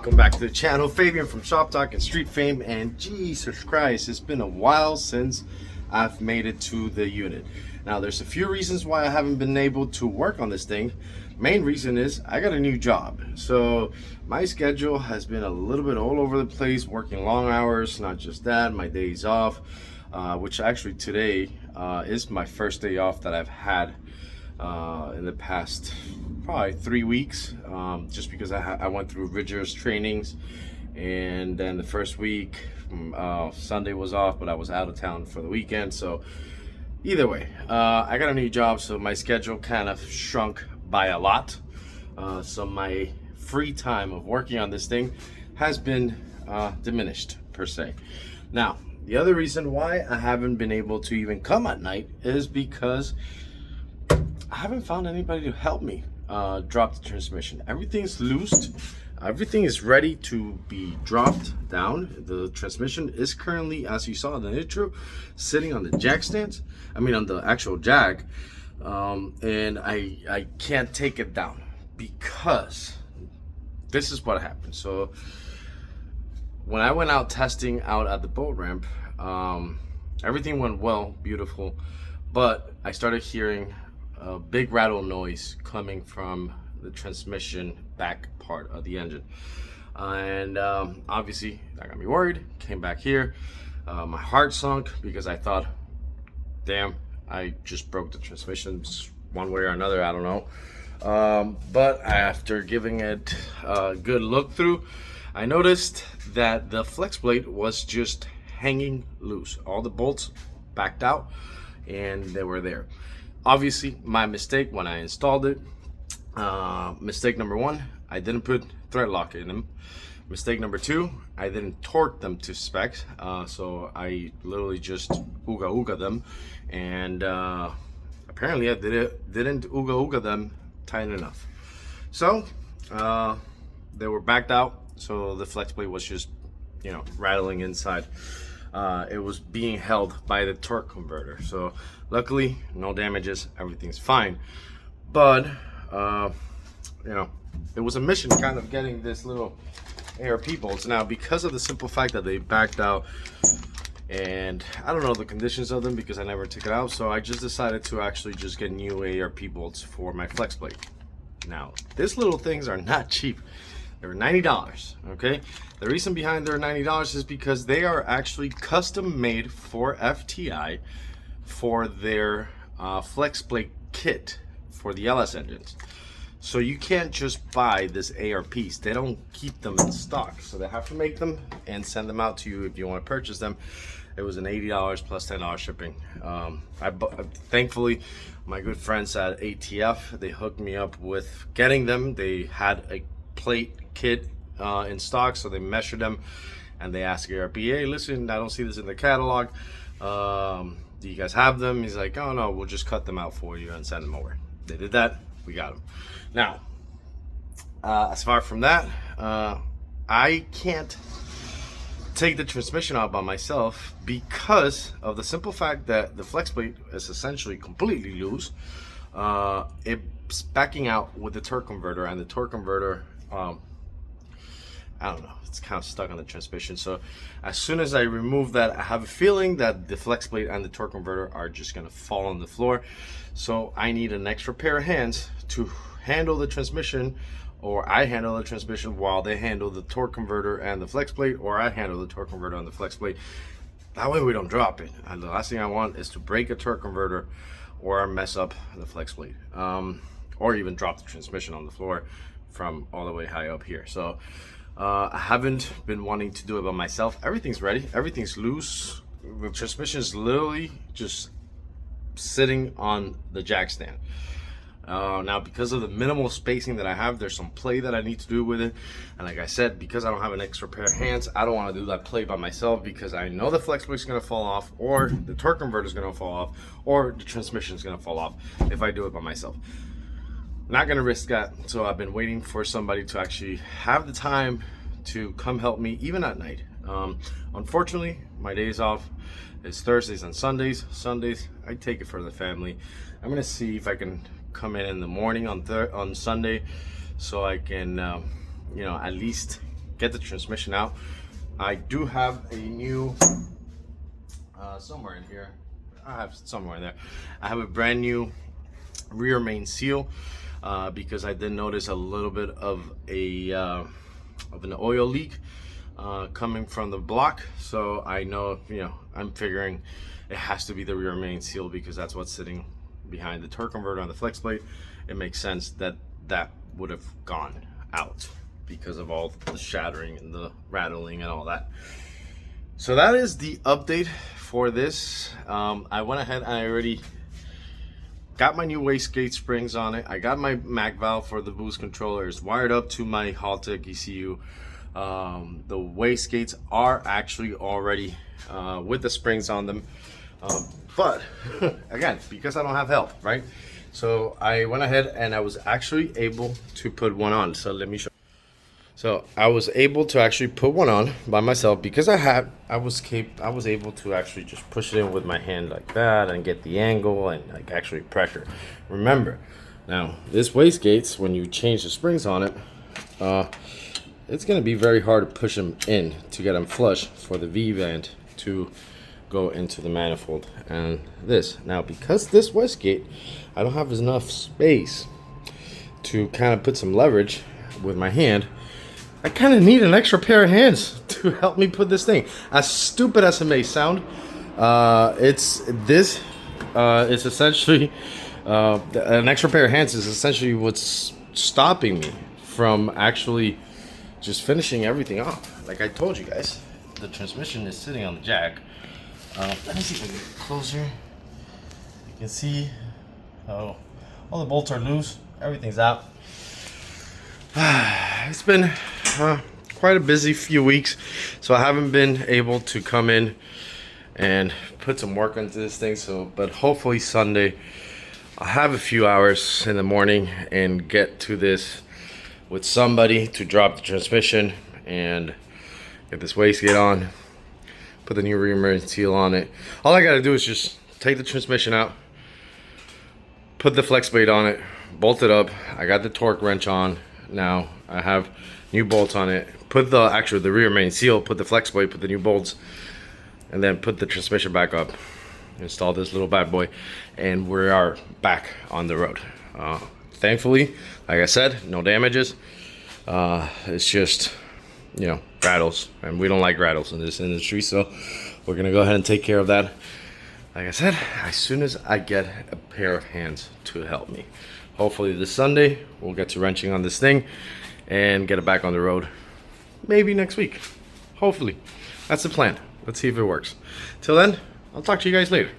Welcome back to the channel. Fabian from Shop Talk and Street Fame, and Jesus Christ, it's been a while since I've made it to the unit. Now there's a few reasons why I haven't been able to work on this thing. Main reason is I got a new job, so my schedule has been a little bit all over the place, working long hours. Not just that, my days off, which actually today is my first day off that I've had in the past probably 3 weeks, just because I went through rigorous trainings, and then the first week Sunday was off, but I was out of town for the weekend. So either way, I got a new job, so my schedule kind of shrunk by a lot, so my free time of working on this thing has been diminished per se. Now the other reason why I haven't been able to even come at night is because I haven't found anybody to help me drop the transmission. Everything's loosed, everything is ready to be dropped down. The transmission is currently, as you saw in the intro, sitting on the jack stands, on the actual jack, and I can't take it down because this is what happened. So when I went out testing out at the boat ramp, everything went well, beautiful, but I started hearing a big rattle noise coming from the transmission back part of the engine, and obviously that got me worried. Came back here, my heart sunk because I thought, damn, I just broke the transmissions one way or another, I don't know. But after giving it a good look through, I noticed that the flex plate was just hanging loose. All the bolts backed out and they were there. Obviously my mistake when I installed it. Mistake number one, I didn't put thread lock in them. Mistake number two, I didn't torque them to specs, so I literally just ooga them, and apparently I didn't ooga them tight enough. So they were backed out, so the flex plate was just, rattling inside. It was being held by the torque converter, so luckily no damages, everything's fine. But it was a mission kind of getting this little ARP bolts. Now, because of the simple fact that they backed out, and I don't know the conditions of them because I never took it out, so I just decided to actually just get new ARP bolts for my flex plate. Now these little things are not cheap. They're $90, okay? The reason behind their $90 is because they are actually custom made for FTI for their flex plate kit for the LS engines. So you can't just buy this ARPs. They don't keep them in stock, so they have to make them and send them out to you if you want to purchase them. It was an $80 plus $10 shipping. Thankfully, my good friends at ATF, they hooked me up with getting them. They had a plate kit in stock, so they measured them and they asked ARP, hey, listen, I don't see this in the catalog. Do you guys have them? He's like, oh no, we'll just cut them out for you and send them over. They did that, we got them. Now, as far from that, I can't take the transmission out by myself because of the simple fact that the flex plate is essentially completely loose. It's backing out with the torque converter, and the torque converter, I don't know, it's kind of stuck on the transmission. So as soon as I remove that, I have a feeling that the flex plate and the torque converter are just gonna fall on the floor. So I need an extra pair of hands to handle the transmission, or I handle the transmission while they handle the torque converter and the flex plate, or I handle the torque converter and the flex plate. That way we don't drop it. And the last thing I want is to break a torque converter or mess up the flex plate, or even drop the transmission on the floor from all the way high up here. So I haven't been wanting to do it by myself. Everything's ready, everything's loose. The transmission is literally just sitting on the jack stand. Now, because of the minimal spacing that I have, there's some play that I need to do with it, and like I said, because I don't have an extra pair of hands, I don't want to do that play by myself because I know the flex plate is going to fall off, or the torque converter is going to fall off, or the transmission is going to fall off if I do it by myself. Not going to risk that, so I've been waiting for somebody to actually have the time to come help me, even at night. Unfortunately, my days off is Thursdays and Sundays. Sundays I take it for the family. I'm going to see if I can come in the morning on Sunday, so I can at least get the transmission out. I do have a new somewhere in here. I have somewhere in there. I have a brand new rear main seal because I did notice a little bit of an oil leak coming from the block. So I know, I'm figuring it has to be the rear main seal because that's what's sitting behind the torque converter on the flex plate. It makes sense that that would have gone out because of all the shattering and the rattling and all that. So that is the update for this. I went ahead and I already got my new wastegate springs on it. I got my MAC valve for the boost controller. It's wired up to my Haltech ECU. The wastegates are actually already with the springs on them. But again, because I don't have help, right? So I went ahead and I was actually able to put one on. So let me show. So I was able to actually put one on by myself because I was able to actually just push it in with my hand like that and get the angle and like actually pressure. Remember, now this wastegates, when you change the springs on it, it's going to be very hard to push them in to get them flush for the V-vent to go into the manifold. And this now, because this wastegate, I don't have enough space to kind of put some leverage with my hand. I kind of need an extra pair of hands to help me put this thing. As stupid as it may sound, it's essentially an extra pair of hands is essentially what's stopping me from actually just finishing everything off. Like I told you guys, the transmission is sitting on the jack. Let me see if I can get closer. You can see all the bolts are loose. Everything's out. It's been quite a busy few weeks, so I haven't been able to come in and put some work into this thing. But hopefully Sunday I'll have a few hours in the morning and get to this with somebody to drop the transmission and get this wastegate on, put the new rear main seal on it. All I gotta do is just take the transmission out, put the flex plate on it, bolt it up. I got the torque wrench on now. I have new bolts on it. Put the rear main seal, put the flex plate, put the new bolts, and then put the transmission back up. Install this little bad boy, and we are back on the road. Thankfully, like I said, no damages. It's just, rattles, and we don't like rattles in this industry, so we're gonna go ahead and take care of that. Like I said, as soon as I get a pair of hands to help me. Hopefully this Sunday we'll get to wrenching on this thing and get it back on the road. Maybe next week. Hopefully. That's the plan. Let's see if it works. Till then, I'll talk to you guys later.